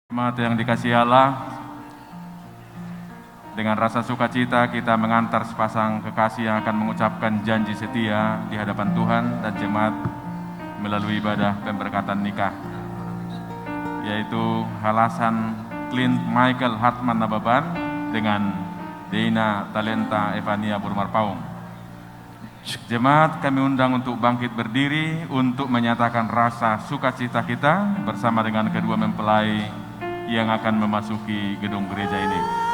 Jemaat yang dikasihi Allah, dengan rasa sukacita kita mengantar sepasang kekasih yang akan mengucapkan janji setia di hadapan Tuhan dan jemaat melalui ibadah pemberkatan nikah, yaitu Halasan Clint Michael Hartman Nababan dengan Deina Talenta Evania Burmarpaung. Jemaat kami undang untuk bangkit berdiri untuk menyatakan rasa sukacita kita bersama dengan kedua mempelai yang akan memasuki gedung gereja ini.